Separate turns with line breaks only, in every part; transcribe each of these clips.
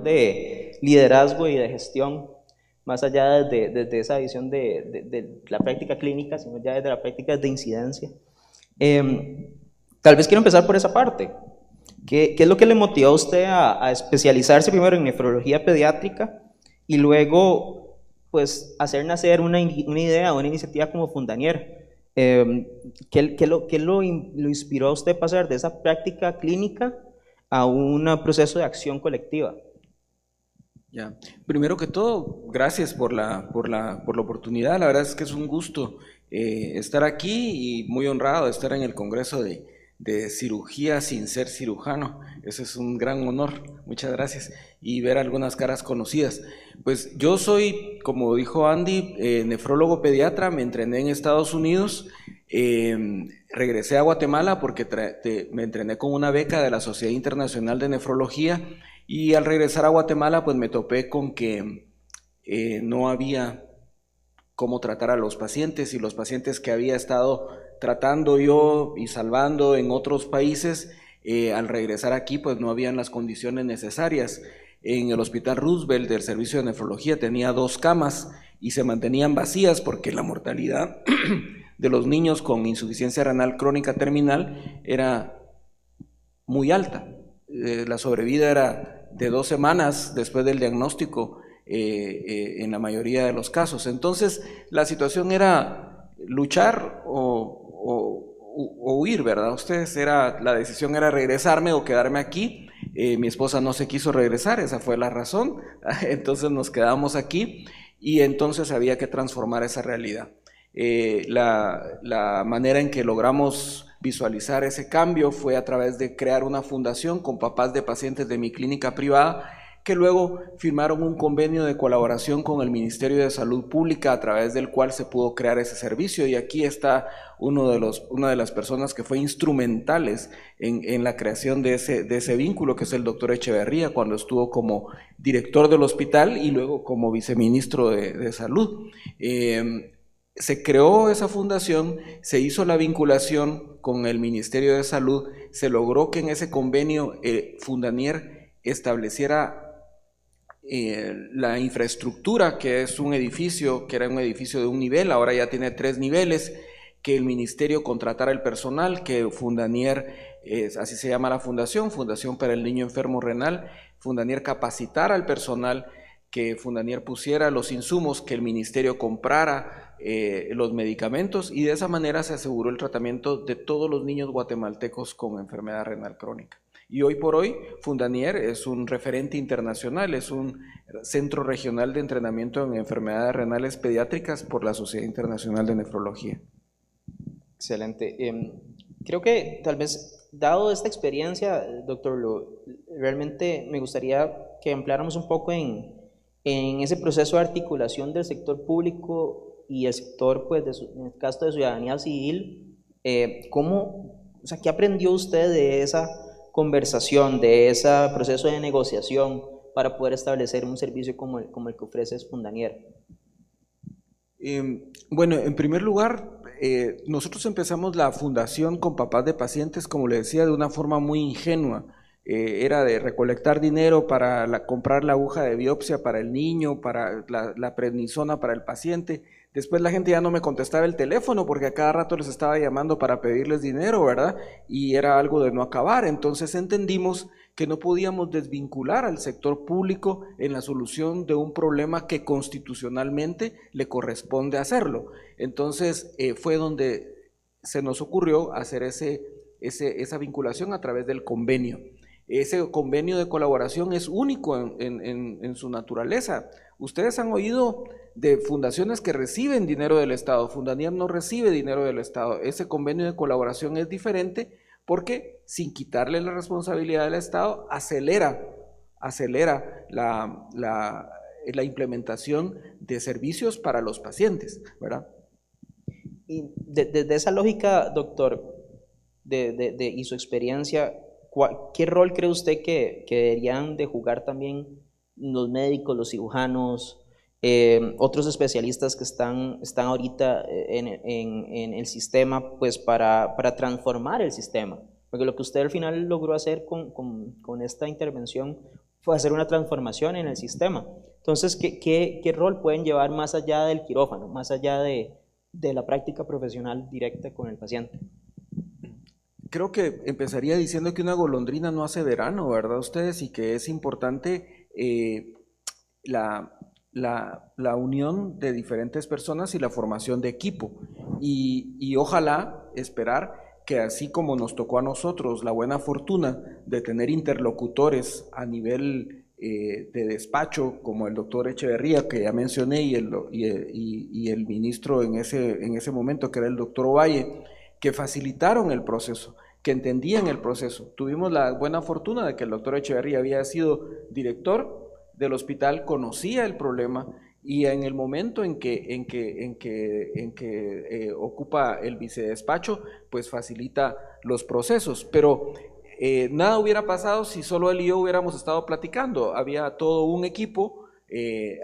De liderazgo y de gestión, más allá desde esa visión de la práctica clínica, sino ya desde la práctica de incidencia. Tal vez quiero empezar por esa parte. ¿Qué es lo que le motivó a usted a especializarse primero en nefrología pediátrica y luego pues hacer nacer una idea, una iniciativa como Fundanier? ¿Qué lo inspiró a usted pasar de esa práctica clínica a un proceso de acción colectiva?
Ya. Primero que todo, gracias por la oportunidad. La verdad es que es un gusto estar aquí y muy honrado de estar en el Congreso de Cirugía sin ser cirujano. Ese es un gran honor. Muchas gracias. Y ver algunas caras conocidas. Pues yo soy, como dijo Andy, nefrólogo pediatra. Me entrené en Estados Unidos. Regresé a Guatemala porque me entrené con una beca de la Sociedad Internacional de Nefrología. Y al regresar a Guatemala, pues me topé con que no había cómo tratar a los pacientes, y los pacientes que había estado tratando yo y salvando en otros países, al regresar aquí, pues no habían las condiciones necesarias. En el Hospital Roosevelt del Servicio de Nefrología tenía 2 camas y se mantenían vacías porque la mortalidad de los niños con insuficiencia renal crónica terminal era muy alta. La sobrevida era de 2 semanas después del diagnóstico en la mayoría de los casos. Entonces la situación era luchar o huir, ¿verdad? La decisión era regresarme o quedarme aquí. Mi esposa no se quiso regresar, esa fue la razón. Entonces nos quedamos aquí y entonces había que transformar esa realidad. La manera en que logramos visualizar ese cambio fue a través de crear una fundación con papás de pacientes de mi clínica privada, que luego firmaron un convenio de colaboración con el Ministerio de Salud Pública, a través del cual se pudo crear ese servicio. Y aquí está una de las personas que fue instrumentales en la creación de ese vínculo, que es el doctor Echeverría, cuando estuvo como director del hospital y luego como viceministro de Salud. Se creó esa fundación, se hizo la vinculación con el Ministerio de Salud, se logró que en ese convenio Fundanier estableciera la infraestructura, que es un edificio, que era un edificio de un nivel, ahora ya tiene 3 niveles, que el ministerio contratara el personal, que Fundanier, así se llama la fundación, Fundación para el Niño Enfermo Renal, Fundanier capacitara al personal, que Fundanier pusiera los insumos, que el ministerio comprara los medicamentos, y de esa manera se aseguró el tratamiento de todos los niños guatemaltecos con enfermedad renal crónica. Y hoy por hoy Fundanier es un referente internacional, es un centro regional de entrenamiento en enfermedades renales pediátricas por la Sociedad Internacional de Nefrología.
Excelente. Creo que tal vez, dado esta experiencia, doctor, realmente me gustaría que ampliáramos un poco en ese proceso de articulación del sector público y el sector, pues, en el caso de ciudadanía civil. ¿Qué aprendió usted de esa conversación, de ese proceso de negociación para poder establecer un servicio como el que ofrece Fundanier?
Bueno, en primer lugar, nosotros empezamos la fundación con papás de pacientes, como le decía, de una forma muy ingenua. Era de recolectar dinero para comprar la aguja de biopsia para el niño, para la prednisona para el paciente. Después la gente ya no me contestaba el teléfono porque a cada rato les estaba llamando para pedirles dinero, ¿verdad? Y era algo de no acabar. Entonces entendimos que no podíamos desvincular al sector público en la solución de un problema que constitucionalmente le corresponde hacerlo. Entonces fue donde se nos ocurrió hacer esa vinculación a través del convenio. Ese convenio de colaboración es único en su naturaleza. Ustedes han oído de fundaciones que reciben dinero del Estado. Fundanier no recibe dinero del Estado. Ese convenio de colaboración es diferente porque, sin quitarle la responsabilidad del Estado, acelera la implementación de servicios para los pacientes, ¿verdad?
Y desde esa lógica, doctor, y su experiencia, ¿qué rol cree usted que deberían de jugar también los médicos, los cirujanos, otros especialistas que están ahorita en el sistema, pues para transformar el sistema? porque lo que usted al final logró hacer con esta intervención fue hacer una transformación en el sistema. Entonces, ¿qué rol pueden llevar más allá del quirófano, más allá de la práctica profesional directa con el paciente?
Creo que empezaría diciendo que una golondrina no hace verano, ¿verdad ustedes? Y que es importante la unión de diferentes personas y la formación de equipo. Y ojalá esperar que así como nos tocó a nosotros la buena fortuna de tener interlocutores a nivel de despacho, como el doctor Echeverría, que ya mencioné, y el ministro en ese momento, que era el doctor Ovalle, que facilitaron el proceso, que entendían el proceso. Tuvimos la buena fortuna de que el doctor Echeverría había sido director del hospital, conocía el problema, y en el momento en que ocupa el vicedespacho, pues facilita los procesos. Pero nada hubiera pasado si solo él y yo hubiéramos estado platicando. Había todo un equipo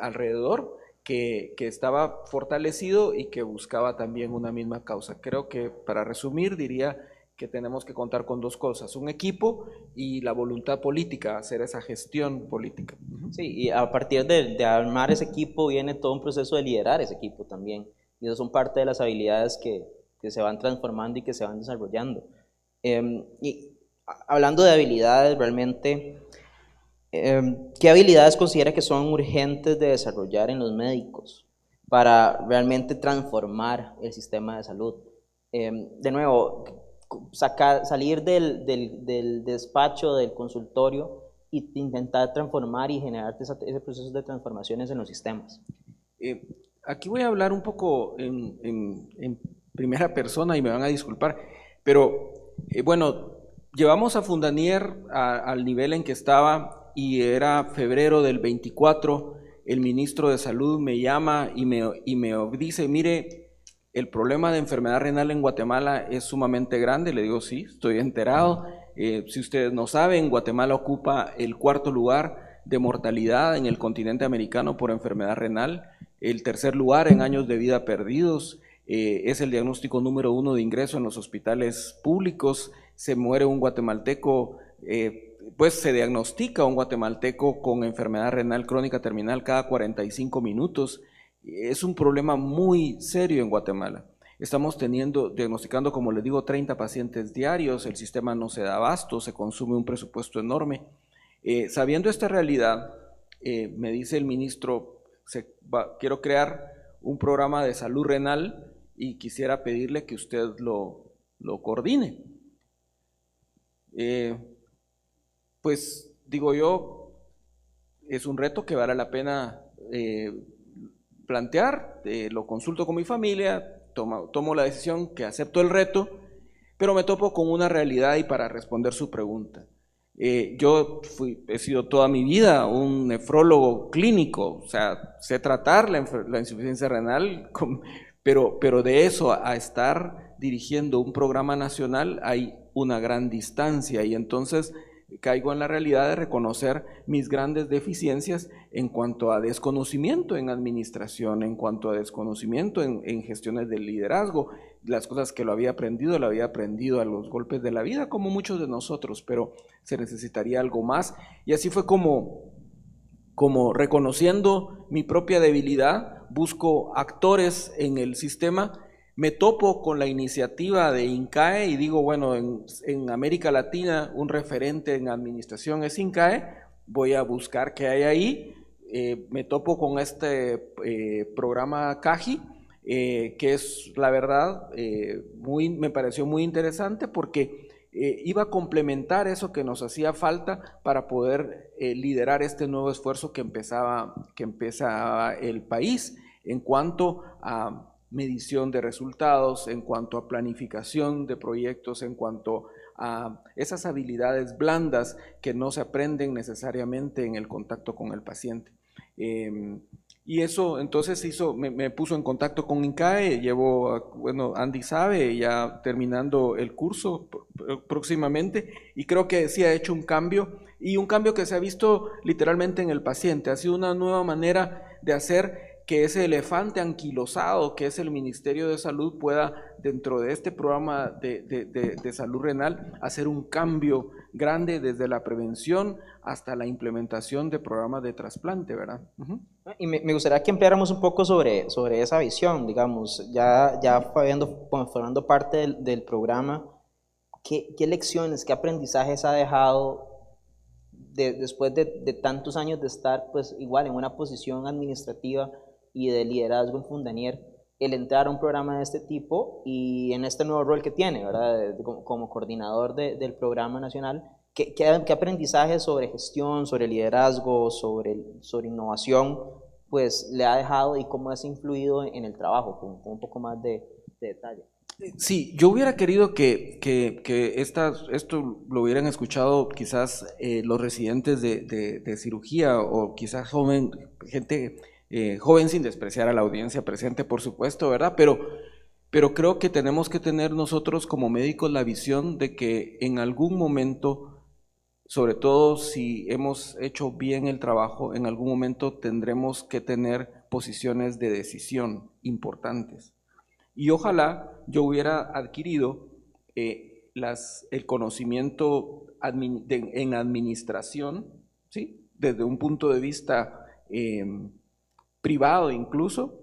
alrededor que estaba fortalecido y que buscaba también una misma causa. Creo que, para resumir, diría que tenemos que contar con dos cosas: un equipo y la voluntad política, hacer esa gestión política.
Sí, y a partir de armar ese equipo viene todo un proceso de liderar ese equipo también, y eso son parte de las habilidades que se van transformando y que se van desarrollando. Y hablando de habilidades, realmente, ¿qué habilidades considera que son urgentes de desarrollar en los médicos para realmente transformar el sistema de salud? De nuevo, salir del despacho, del consultorio, y intentar transformar y generar ese proceso de transformaciones en los sistemas.
Aquí voy a hablar un poco en primera persona y me van a disculpar, pero bueno, llevamos a Fundanier al nivel en que estaba, y era febrero del 24, el ministro de Salud me llama y me dice: mire, el problema de enfermedad renal en Guatemala es sumamente grande. Le digo: sí, estoy enterado. Si ustedes no saben, Guatemala ocupa el 4.º lugar de mortalidad en el continente americano por enfermedad renal, el 3.er lugar en años de vida perdidos, es el diagnóstico número 1 de ingreso en los hospitales públicos. Se muere un guatemalteco, pues se diagnostica un guatemalteco con enfermedad renal crónica terminal cada 45 minutos. Es un problema muy serio en Guatemala. Estamos diagnosticando, como les digo, 30 pacientes diarios, el sistema no se da abasto, se consume un presupuesto enorme. Sabiendo esta realidad, me dice el ministro: quiero crear un programa de salud renal y quisiera pedirle que usted lo coordine. Pues digo yo, es un reto que vale la pena plantear, lo consulto con mi familia, tomo la decisión que acepto el reto, pero me topo con una realidad. Y para responder su pregunta, yo he sido toda mi vida un nefrólogo clínico, o sea, sé tratar la insuficiencia renal, pero de eso a estar dirigiendo un programa nacional hay una gran distancia, y entonces caigo en la realidad de reconocer mis grandes deficiencias en cuanto a desconocimiento en administración, en cuanto a desconocimiento en gestiones del liderazgo. Las cosas que lo había aprendido a los golpes de la vida, como muchos de nosotros, pero se necesitaría algo más. Y así fue como reconociendo mi propia debilidad, busco actores en el sistema. Me topo con la iniciativa de INCAE y digo: bueno, en América Latina un referente en administración es INCAE, voy a buscar qué hay ahí. Me topo con este programa CAGI, que es, la verdad, me pareció muy interesante, porque iba a complementar eso que nos hacía falta para poder liderar este nuevo esfuerzo que empezaba el país en cuanto a medición de resultados, en cuanto a planificación de proyectos, en cuanto a esas habilidades blandas que no se aprenden necesariamente en el contacto con el paciente. Y eso entonces me puso en contacto con INCAE. Bueno, Andy sabe, ya terminando el curso próximamente, y creo que sí ha hecho un cambio, y un cambio que se ha visto literalmente en el paciente. Ha sido una nueva manera de hacer que ese elefante anquilosado que es el Ministerio de Salud pueda, dentro de este programa de salud renal, hacer un cambio grande desde la prevención hasta la implementación de programas de trasplante, ¿verdad?
Y me gustaría que ampliáramos un poco sobre esa visión, digamos, ya formando parte del programa, ¿qué lecciones, qué aprendizajes ha dejado después de tantos años de estar pues igual en una posición administrativa y de liderazgo en Fundanier, el entrar a un programa de este tipo y en este nuevo rol que tiene, ¿verdad? Como coordinador del programa nacional? ¿Qué aprendizaje sobre gestión, sobre liderazgo, sobre innovación, pues le ha dejado y cómo ha influido en el trabajo, con un poco más de detalle?
Sí, yo hubiera querido que esto lo hubieran escuchado quizás los residentes de cirugía o quizás gente joven, sin despreciar a la audiencia presente, por supuesto, ¿verdad? Pero creo que tenemos que tener nosotros como médicos la visión de que en algún momento, sobre todo si hemos hecho bien el trabajo, en algún momento tendremos que tener posiciones de decisión importantes. Y ojalá yo hubiera adquirido el conocimiento en administración, ¿sí? Desde un punto de vista privado incluso,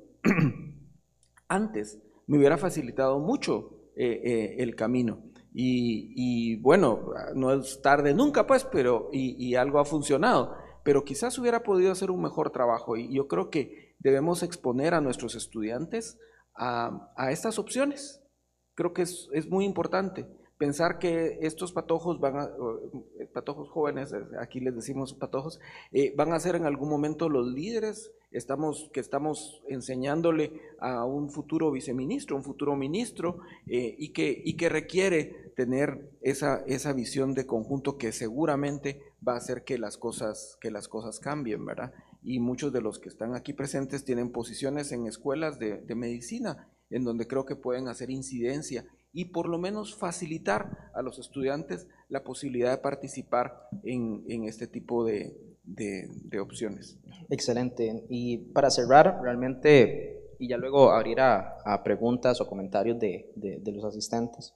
antes me hubiera facilitado mucho el camino. Y bueno, no es tarde nunca, pues, pero y algo ha funcionado, pero quizás hubiera podido hacer un mejor trabajo. Y yo creo que debemos exponer a nuestros estudiantes a estas opciones. Creo que es muy importante pensar que estos patojos patojos jóvenes, aquí les decimos patojos, van a ser en algún momento los líderes que estamos enseñándole a un futuro viceministro, un futuro ministro, y que requiere tener esa visión de conjunto que seguramente va a hacer que las cosas cambien, ¿verdad? Y muchos de los que están aquí presentes tienen posiciones en escuelas de medicina, en donde creo que pueden hacer incidencia y por lo menos facilitar a los estudiantes la posibilidad de participar en este tipo de opciones. Excelente.
Y para cerrar, realmente, y ya luego abrir a preguntas o comentarios de los asistentes,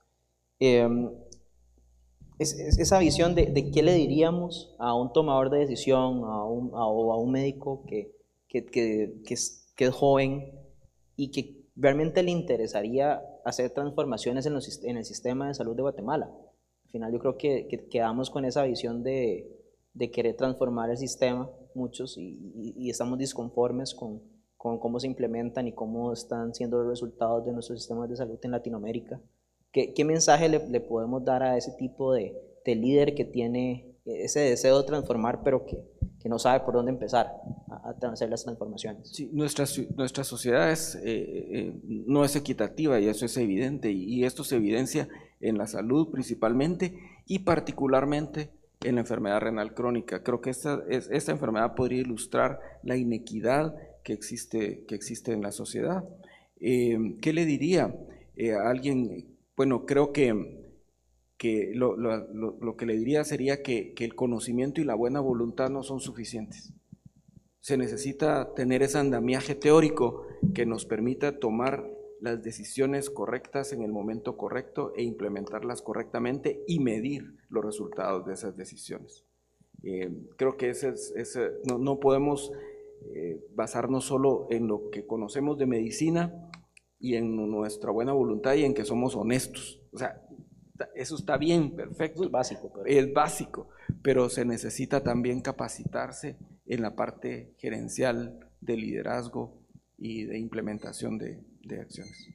esa visión de qué le diríamos a un tomador de decisión, o a un médico que es joven y que realmente le interesaría hacer transformaciones en el sistema de salud de Guatemala. Al final yo creo que quedamos con esa visión de querer transformar el sistema, muchos, y estamos disconformes con cómo se implementan y cómo están siendo los resultados de nuestros sistemas de salud en Latinoamérica. ¿Qué mensaje le podemos dar a ese tipo de líder que tiene ese deseo de transformar, pero que no sabe por dónde empezar a hacer las transformaciones?
Sí, nuestra sociedad no es equitativa y eso es evidente, y esto se evidencia en la salud principalmente y particularmente en la enfermedad renal crónica. Creo que esta enfermedad podría ilustrar la inequidad que existe en la sociedad. ¿Qué le diría a alguien? Bueno, creo que lo que le diría sería que el conocimiento y la buena voluntad no son suficientes. Se necesita tener ese andamiaje teórico que nos permita tomar las decisiones correctas en el momento correcto e implementarlas correctamente y medir los resultados de esas decisiones. Creo que no podemos basarnos solo en lo que conocemos de medicina y en nuestra buena voluntad y en que somos honestos. O sea, eso está bien, perfecto. Es básico, pero se necesita también capacitarse en la parte gerencial de liderazgo y de implementación de acciones.